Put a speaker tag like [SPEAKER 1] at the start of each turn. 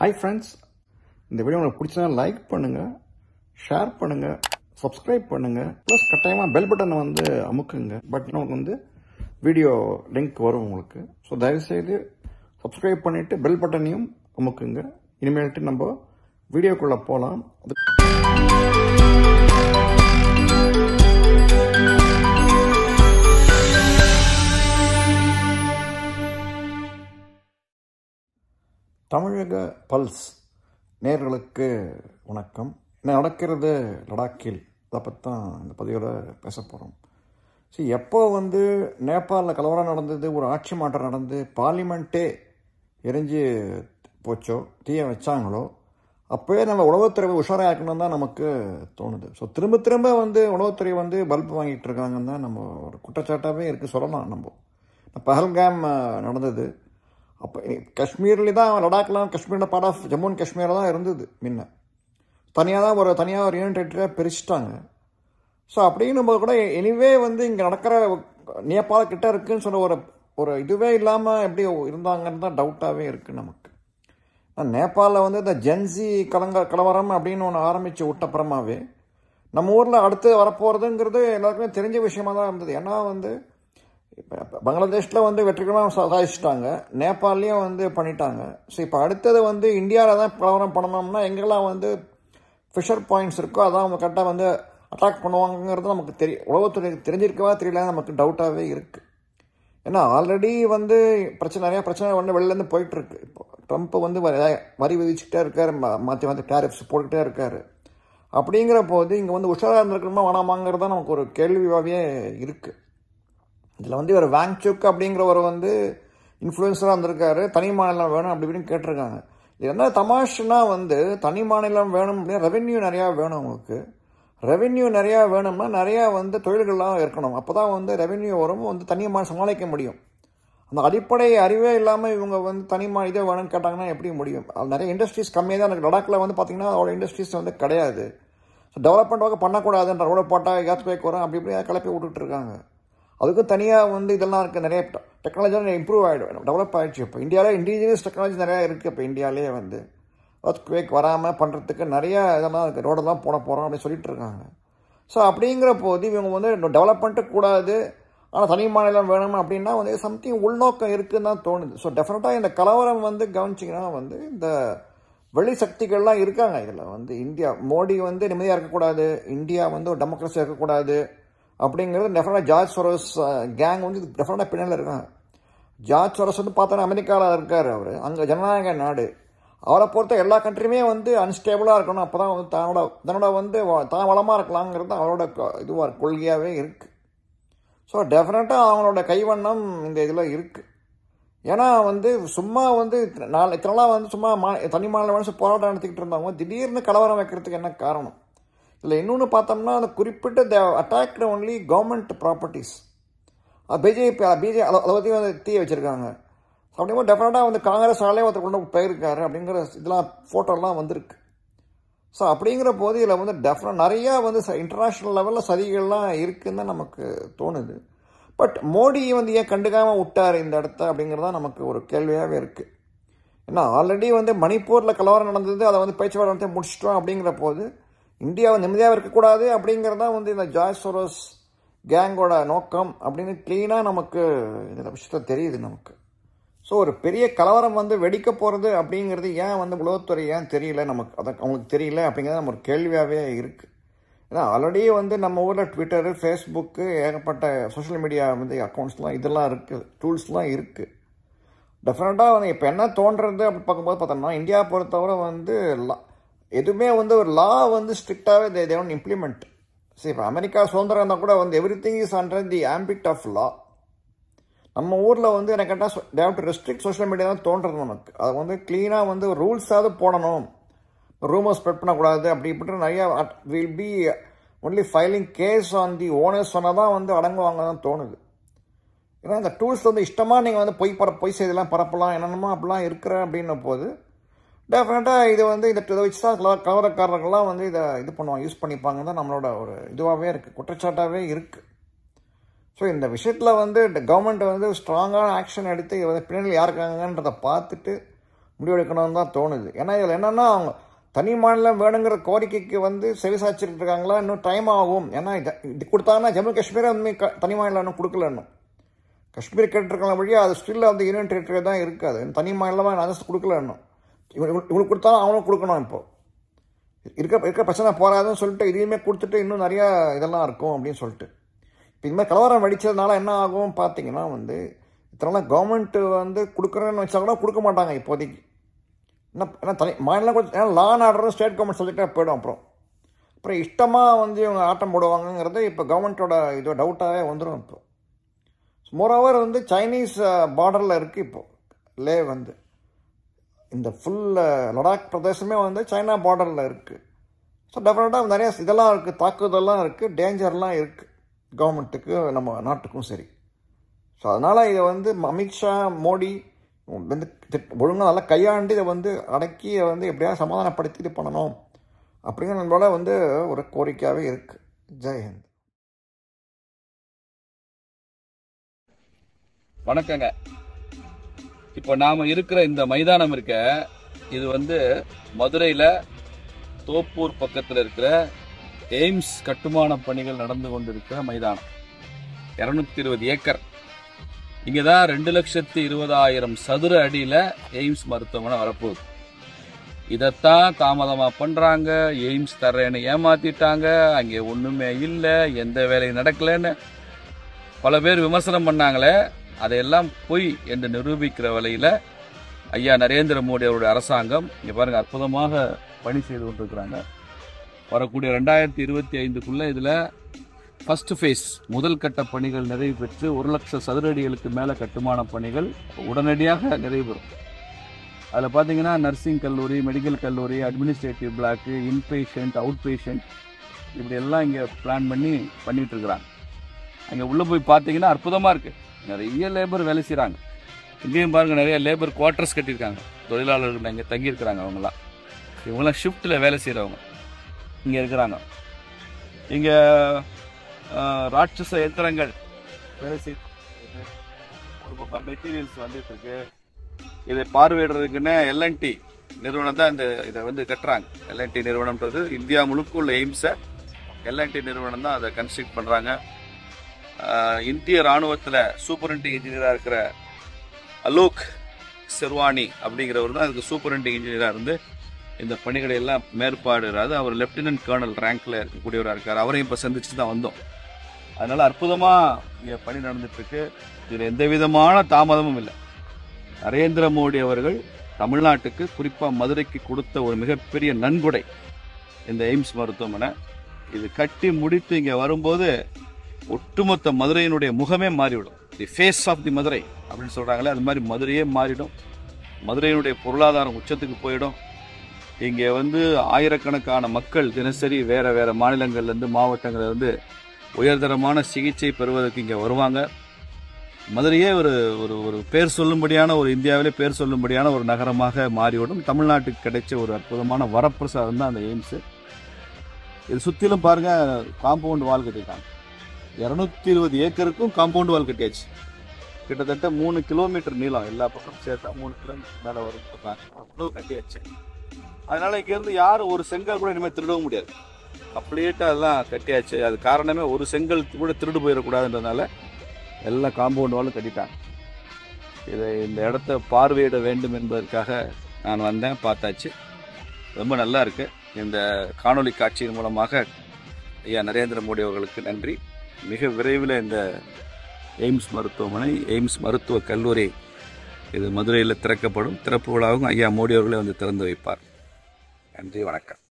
[SPEAKER 1] Hi friends, இந்த video உங்களுக்கு பிடிச்சா லைக் பண்ணுங்க, ஷேர் பண்ணுங்க, சப்ஸ்கிரைப் பண்ணுங்க, ப்ளஸ் கட்டாயமா பெல் பட்டனை வந்து அமுக்குங்க. உங்களுக்கு வந்து வீடியோ லிங்க் வரும் உங்களுக்கு. ஸோ தயவுசெய்து சப்ஸ்கிரைப் பண்ணிட்டு பெல் பட்டனையும் அமுக்குங்க. இனிமேல்ட்டு நம்ம வீடியோக்குள்ள போகலாம். தமிழக பல்ஸ் நேயர்களுக்கு வணக்கம். என்ன நடக்கிறது லடாக்கில், அதை பற்றி தான் இந்த பதிவில் பேச போகிறோம். சரி, எப்போ வந்து நேபாளில் கலவரம் நடந்தது, ஒரு ஆட்சி மாற்றம் நடந்து பார்லிமெண்ட்டே எரிஞ்சு போச்சோ, தீய வச்சாங்களோ, அப்போவே நம்ம உளவுத்துறை உஷாராக இருக்கணும்னு தான் நமக்கு தோணுது. ஸோ திரும்ப திரும்ப வந்து உளவுத்துறை வந்து பல்ப் வாங்கிட்டு இருக்காங்கன்னு தான் நம்ம ஒரு குற்றச்சாட்டாகவே இருக்குது சொல்லலாம். நம்ம பஹல்காம் நடந்தது, அப்போ காஷ்மீர்லேயே தான், லடாக்லாம் காஷ்மீரில் பார்ட் ஆஃப் ஜம்மு அண்ட் காஷ்மீரில் தான் இருந்தது முன்ன. தனியாக ஒரு யூனிட் டெரிட்டரியாக பிரிச்சுட்டாங்க. ஸோ அப்படின்னும் போது கூட எனிவே வந்து இங்கே நடக்கிற நேபாள் கிட்ட இருக்குன்னு சொல்ல ஒரு இதுவே இல்லாமல் எப்படி இருந்தாங்கன்னு தான் டவுட்டாகவே இருக்குது நமக்கு. நேபாளில் வந்து இந்த ஜென்சி கலவரம் அப்படின்னு ஒன்று ஆரம்பித்து விட்டப்புறமாவே நம்ம ஊரில் அடுத்து வரப்போகிறதுங்கிறது எல்லாருக்குமே தெரிஞ்ச விஷயமா தான் இருந்தது. ஏன்னா வந்து பங்களாதேஷில் வந்து வெற்றிகரமாக சாதிச்சிட்டாங்க, நேபாள்லேயும் வந்து பண்ணிட்டாங்க. ஸோ இப்போ அடுத்தது வந்து இந்தியாவில் தான் கலவரம் பண்ணணும்னா எங்கெல்லாம் வந்து ஃபிஷர் பாயிண்ட்ஸ் இருக்கோ அதான் அவங்க கரெக்டாக வந்து அட்டாக் பண்ணுவாங்கிறது நமக்கு உளவுத்துறை தெரிஞ்சிருக்கவா தெரியல, நமக்கு டவுட்டாகவே இருக்குது. ஏன்னா ஆல்ரெடி வந்து நிறையா பிரச்சனை வந்து வெளிலேருந்து போயிட்டுருக்கு. இப்போ ட்ரம்ப் வந்து வரி விதிச்சுக்கிட்டே இருக்கார், மாற்றி டேரிஃப்ஸ் போட்டுக்கிட்டே இருக்கார். அப்படிங்கிற போது இங்கே வந்து உஷாராக இருந்திருக்கணுமா வேணாமாங்கிறது தான் நமக்கு ஒரு கேள்வியாகவே இருக்குது. இதில் வந்து ஒரு வாங்சுக் அப்படிங்கிறவர் வந்து இன்ஃப்ளூயன்ஸராக இருந்திருக்காரு, தனி மாநிலம் வேணும் அப்படி இப்படின்னு கேட்டிருக்காங்க. இது என்ன தமாஷுனா வந்து தனி மாநிலம் வேணும் அப்படின்னா ரெவென்யூ நிறையா வேணும். அவங்களுக்கு ரெவென்யூ நிறையா வேணும்னா நிறையா வந்து தொழில்கள்லாம் இருக்கணும். அப்போ தான் வந்து ரெவென்யூ வரும், வந்து தனி மாநிலம் சமாளிக்க முடியும். அந்த அடிப்படை அறிவே இல்லாமல் இவங்க வந்து தனி இதே வேணும்னு கேட்டாங்கன்னா எப்படி முடியும்? அது நிறைய இண்டஸ்ட்ரீஸ் கம்மியாக தான் இருக்குது. லடாக்கில் வந்து பார்த்திங்கன்னா அதோட இண்டஸ்ட்ரீஸ் வந்து கிடையாது. ஸோ டெவலப்மெண்ட் ஒர்க் பண்ணக்கூடாதுன்ற ரோட போட்டால் ஏர்த்குவேக் வரும் அப்படி இப்படி கிளப்பி விட்டுட்டு இருக்காங்க. அதுக்கும் தனியாக வந்து இதெல்லாம் இருக்குது, நிறைய டெக்னாலஜிலாம் இம்ப்ரூவ் ஆகிடும், டெவலப் ஆகிடுச்சு. இப்போ இந்தியாவில் இண்டிஜினியஸ் டெக்னாலஜி நிறையா இருக்குது. இப்போ இந்தியாவிலேயே வந்து எர்த்குவேக் வராமல் பண்ணுறதுக்கு நிறையா இதெல்லாம் இருக்குது, ரோடெல்லாம் போட போகிறோம் அப்படின்னு சொல்லிட்டு இருக்காங்க. ஸோ அப்படிங்கிற போது இவங்க வந்து டெவலப்மெண்ட்டு கூடாது, ஆனால் தனி மாநிலம் வேணும் அப்படின்னா வந்து சம்திங் உள்நோக்கம் இருக்குதுன்னு தான் தோணுது. ஸோ டெஃபினட்டாக இந்த கலவரம் வந்து கவனிச்சிங்கன்னா வந்து இந்த வெளி சக்திகள்லாம் இருக்காங்க இதில். வந்து இந்தியா மோடி வந்து நிம்மதியாக இருக்கக்கூடாது, இந்தியா வந்து ஒரு டெமோக்ரஸியாக இருக்கக்கூடாது அப்படிங்கிறது டெஃபினட்டாக ஜார்ஜ் சோரோஸ் கேங் வந்து இது டெஃபினட்டாக பின்னால் இருக்காங்க. ஜார்ஜ் சோரோஸ் வந்து பார்த்தோன்னா அமெரிக்காவில் இருக்கார், அவர் அங்கே ஜனநாயக நாடு. அவரை பொறுத்த எல்லா கண்ட்ரியுமே வந்து அன்ஸ்டேபிளாக இருக்கணும், அப்போ தான் வந்து தன்னோட வந்து தான் வளமாக இருக்கலாங்கிறது அவரோட இதுவாக கொள்கையாகவே இருக்குது. ஸோ டெஃபினட்டாக அவங்களோட கைவண்ணம் இந்த இதில் இருக்குது. ஏன்னா வந்து சும்மா வந்து இத்தனைலாம் வந்து சும்மா தனி மாநில மனுஷன் போராட்டம் நடத்திக்கிட்டு இருந்தவங்க திடீர்னு கலவரம் வைக்கிறதுக்கு என்ன காரணம்? இதில் இன்னொன்று பார்த்தோம்னா அந்த குறிப்பிட்ட attacked only government properties. BJP அதை பற்றி வந்து தீய வச்சுருக்காங்க. அப்படிங்கும்போது டெஃபினட்டாக வந்து காங்கிரஸ் ஆளே ஒருத்தர் கொண்டு போயிருக்காரு அப்படிங்கிற இதெல்லாம் ஃபோட்டோலாம் வந்திருக்கு. ஸோ அப்படிங்கிற போது இதில் வந்து டெஃபினட் நிறையா வந்து இன்டர்நேஷ்னல் லெவலில் சதிகள்லாம் இருக்குதுன்னு தான் நமக்கு தோணுது. பட் மோடி வந்து ஏன் கண்டுக்காமல் விட்டார் இந்த இடத்த அப்படிங்கிறதான் நமக்கு ஒரு கேள்வியாகவே இருக்குது. ஏன்னா ஆல்ரெடி வந்து மணிப்பூரில் கலவரம் நடந்தது, அதை வந்து பேச்சுவார்த்தை முடிச்சிட்டோம். அப்படிங்கிற போது இந்தியாவை நிம்மதியாக இருக்கக்கூடாது அப்படிங்கிறதான் வந்து இந்த ஜார்ஜ் சோரோஸ் கேங்கோட நோக்கம் அப்படின்னு க்ளீனாக நமக்கு இந்த விஷயத்தில் தெரியுது நமக்கு. ஸோ ஒரு பெரிய கலவரம் வந்து வெடிக்க போகிறது அப்படிங்கிறது ஏன் வந்து உளவுத்துறை ஏன் தெரியல நமக்கு, அதை அவங்களுக்கு தெரியல அப்படிங்கிறது நம்ம ஒரு கேள்வியாகவே இருக்குது. ஏன்னா ஆல்ரெடி வந்து நம்ம ஊரில் ட்விட்டரு, ஃபேஸ்புக்கு, ஏகப்பட்ட சோஷியல் மீடியா வந்து அக்கௌண்ட்ஸ்லாம் இதெல்லாம் இருக்குது, டூல்ஸ்லாம் இருக்குது. டெஃபினட்டாக வந்து இப்போ என்ன தோன்றுறது அப்படி பார்க்கும்போது பார்த்தோம்னா இந்தியா பொறுத்தவரை வந்து எதுவுமே வந்து ஒரு லா வந்து ஸ்ட்ரிக்டாகவே தேவன் இம்ப்ளிமெண்ட். சரி, இப்போ அமெரிக்கா சுதந்திரம் இருந்தால் கூட வந்து everything is under the ambit of law. நம்ம ஊரில் வந்து எனக்கு கேட்டால் they've to restrict social media தான் தோன்றது நமக்கு. அதை வந்து க்ளீனாக வந்து ரூல்ஸாவது போடணும், ரூமர் ஸ்ப்ரெட் பண்ணக்கூடாது அப்படி இப்படின்னு நிறையா will be only filing case on the owners சொன்னால் தான் வந்து அடங்குவாங்க தான் தோணுது. ஏன்னா இந்த டூல்ஸ் வந்து இஷ்டமாக நீங்கள் வந்து பொய் செய்தெல்லாம் பரப்பலாம், என்னென்னமோ அப்படிலாம் இருக்கிற அப்படின்ன போது டெஃபினட்டாக இது வந்து இதை வச்சு தான் கலவரக்காரர்கள்லாம் வந்து இது பண்ணுவாங்க, யூஸ் பண்ணிப்பாங்க தான் நம்மளோட ஒரு இதுவாகவே இருக்குது, குற்றச்சாட்டாகவே இருக்குது. ஸோ இந்த விஷயத்தில் வந்து கவர்மெண்ட் வந்து ஸ்ட்ராங்கான ஆக்ஷன் எடுத்து பின்னாடி யாருக்காங்கன்றதை பார்த்துட்டு முடிவெடுக்கணும்னு தான் தோணுது. ஏன்னா இதில் என்னென்னா அவங்க தனி மாநிலம் வேணுங்கிற கோரிக்கைக்கு வந்து செவிசாய்ச்சிட்டு இருக்காங்களா, இன்னும் டைம் ஆகும். ஏன்னா இது கொடுத்தாங்கன்னா ஜம்மு காஷ்மீரை வந்து தனி மாநிலம் இன்னும் கொடுக்கல. இன்னும் காஷ்மீர் கேட்டிருக்காங்க வழியாக அது ஸ்டில் வந்து யூனியன் டெரிட்டரி தான் இருக்காது. தனி மாநிலமாக அந்தஸ்து கொடுக்கல. இன்னும் இவங்களுக்கு கொடுத்தாலும் அவங்களும் கொடுக்கணும். இப்போ இருக்க பிரச்சனை போகாதுன்னு சொல்லிட்டு இதையுமே கொடுத்துட்டு இன்னும் நிறையா இதெல்லாம் இருக்கும் அப்படின்னு சொல்லிட்டு இப்போ இது மாதிரி கலவரம் வெடித்ததுனால என்ன ஆகும் பார்த்தீங்கன்னா வந்து இத்தனை கவர்மெண்ட்டு வந்து கொடுக்குறேன்னு வச்சா கூட கொடுக்க மாட்டாங்க இப்போதைக்கு. ஏன்னா மாநிலம் ஏன்னா லா அண்ட் ஆர்டரும் ஸ்டேட் கவர்மெண்ட் சப்ஜெக்டாக போய்டும். அப்புறம் இஷ்டமாக வந்து இவங்க ஆட்டம் போடுவாங்கங்கிறது இப்போ கவர்மெண்ட்டோட இது டவுட்டாகவே வந்துடும். இப்போ மோரோவர் வந்து சைனீஸ் பார்டரில் இருக்குது. இப்போது லே வந்து இந்த ஃபுல் லடாக் பிரதேசமே வந்து சைனா பார்டரில் இருக்குது. ஸோ டெஃபினட்டாக நிறைய இதெல்லாம் இருக்குது, தாக்குதல்லாம் இருக்குது, டேஞ்சர்லாம் இருக்குது கவர்மெண்ட்டுக்கு நம்ம நாட்டுக்கும் சரி. ஸோ அதனால் இதை வந்து அமித்ஷா மோடி வந்து ஒழுங்காக நல்லா கையாண்டு இதை வந்து அடக்கி இதை வந்து எப்படியாவது சமாதானப்படுத்தி இது பண்ணணும் அப்படிங்கிற நம்மளோட வந்து ஒரு கோரிக்கையாகவே இருக்குது. ஜெய்ஹிந்த்.
[SPEAKER 2] வணக்கங்க. இப்போ நாம் இருக்கிற இந்த மைதானம் இருக்க, இது வந்து மதுரையில் தோப்பூர் பக்கத்தில் இருக்கிற எய்ம்ஸ் கட்டுமான பணிகள் நடந்து கொண்டிருக்கிற மைதானம். 220 ஏக்கர். இங்கே தான் 2,20,000 சதுர அடியில் எய்ம்ஸ் மருத்துவமனை வரப்போகுது. இதைத்தான் தாமதமாக பண்ணுறாங்க. எய்ம்ஸ் தர்றேன்னு ஏமாத்திட்டாங்க, அங்கே ஒன்றுமே இல்லை, எந்த வேலையும் நடக்கலைன்னு பல பேர் விமர்சனம் பண்ணாங்களே, அதையெல்லாம் பொய் என்று நிரூபிக்கிற வகையில் ஐயா நரேந்திர மோடி அவருடைய அரசாங்கம் இங்கே பாருங்கள் அற்புதமாக பணி செய்து கொண்டிருக்கிறாங்க. வரக்கூடிய 2025க்குள்ளே இதில் ஃபர்ஸ்ட் ஃபேஸ் முதல் கட்ட பணிகள் நிறைவு பெற்று 1,00,000 சதுர அடிகளுக்கு மேலே கட்டுமான பணிகள் உடனடியாக நிறைவு பெறும். அதில் பார்த்தீங்கன்னா நர்சிங் கல்லூரி, மெடிக்கல் கல்லூரி, administrative block, inpatient, out patient இப்படி எல்லாம் இங்கே பிளான் பண்ணிட்டு இருக்கிறாங்க. அங்கே உள்ளே போய் பார்த்தீங்கன்னா அற்புதமாக இருக்குது. நிறைய லேபர் வேலை செய்கிறாங்க. இங்கேயும் பாருங்கள் நிறைய லேபர் குவார்ட்டர்ஸ் கட்டியிருக்காங்க. தொழிலாளர்கள் இங்கே தங்கியிருக்கிறாங்க. இவங்களாம் ஷிஃப்ட்டில் வேலை செய்கிறவங்க இங்கே இருக்கிறாங்க. இங்கே ராட்சச இயந்திரங்கள் வேலை செய்ய மெட்டீரியல்ஸ் வந்துட்டு இருக்கு. இதை பார்வையிடுறதுக்குன்னு எல்என்டி நிறுவனம் தான் இதை வந்து கட்டுறாங்க. எல்என்டி நிறுவனம்ன்றது இந்தியா முழுக்க உள்ள எய்ம்ஸை எல்என்டி நிறுவனம் தான் அதை கன்ஸ்ட்ரக்ட் பண்ணுறாங்க. இந்திய இராணுவத்தில் சூப்பரண்டிங் இன்ஜினியராக இருக்கிற அலோக் செர்வானி அப்படிங்கிறவர் தான் அதுக்கு சூப்பரண்டிங் இன்ஜினியராக இருந்து இந்த பணிகளை எல்லாம் மேற்பாடுறாரு. அவர் லெப்டினன்ட் கர்னல் ரேங்க்ல இருக்கக்கூடியவராக இருக்கார். அவரையும் இப்போ சந்திச்சு தான் வந்தோம். அதனால அற்புதமாக இங்கே பணி நடந்துட்டுருக்கு. இதில் எந்த விதமான தாமதமும் இல்லை. நரேந்திர மோடி அவர்கள் தமிழ்நாட்டுக்கு குறிப்பாக மதுரைக்கு கொடுத்த ஒரு மிகப்பெரிய நன்கொடை இந்த எய்ம்ஸ் மருத்துவமனை. இது கட்டி முடித்து இங்கே வரும்போது ஒட்டுமொத்த மதுரையினுடைய முகமே மாறிவிடும். The face of the Madurai அப்படின்னு சொல்கிறாங்களே, அது மாதிரி மதுரையே மாறிடும். மதுரையினுடைய பொருளாதாரம் உச்சத்துக்கு போயிடும். இங்கே வந்து ஆயிரக்கணக்கான மக்கள் தினசரி வேறு வேறு மாநிலங்கள்லேருந்து மாவட்டங்கள்லேருந்து உயர்தரமான சிகிச்சை பெறுவதற்கு இங்கே வருவாங்க. மதுரையே ஒரு ஒரு ஒரு பேர் சொல்லும்படியான, ஒரு இந்தியாவிலே பேர் சொல்லும்படியான ஒரு நகரமாக மாறிவிடும். தமிழ்நாட்டுக்கு கிடைச்ச ஒரு அற்புதமான வரப்பிரசாதம் தான் அந்த எய்ம்ஸு. இது சுற்றிலும் பாருங்கள் காம்பவுண்ட் வால் கட்டியிருக்காங்க. 220 ஏக்கருக்கும் காம்பவுண்ட் வால் கட்டியாச்சு. கிட்டத்தட்ட 3 கிலோமீட்டர் நீளம், எல்லா பக்கம் சேர்த்தா 3 கிலோமீட்டர் மேலே வரும். அவ்வளோ கட்டியாச்சு. அதனால் இங்கேருந்து யாரும் ஒரு செங்கல் கூட இனிமேல் திருடவும் முடியாது. கம்ப்ளீட்டாக அதெல்லாம் கட்டியாச்சு. அது காரணமே ஒரு செங்கல் கூட திருடு போயிடக்கூடாதுன்றதுனால எல்லா காம்பவுண்ட் வாலும் கட்டிட்டாங்க. இந்த இடத்த பார்வையிட வேண்டும் என்பதற்காக நான் வந்தேன், பார்த்தாச்சு. ரொம்ப நல்லா இருக்குது. இந்த காணொளி காட்சியின் மூலமாக ஐயா நரேந்திர மோடி அவர்களுக்கு நன்றி. மிக விரைவில் இந்த எய்ம்ஸ் மருத்துவமனை, எய்ம்ஸ் மருத்துவ கல்லூரி இது மதுரையில் திறக்கப்படும். திறப்பு விழாவும் ஐயா மோடி அவர்களே வந்து திறந்து வைப்பார். நன்றி, வணக்கம்.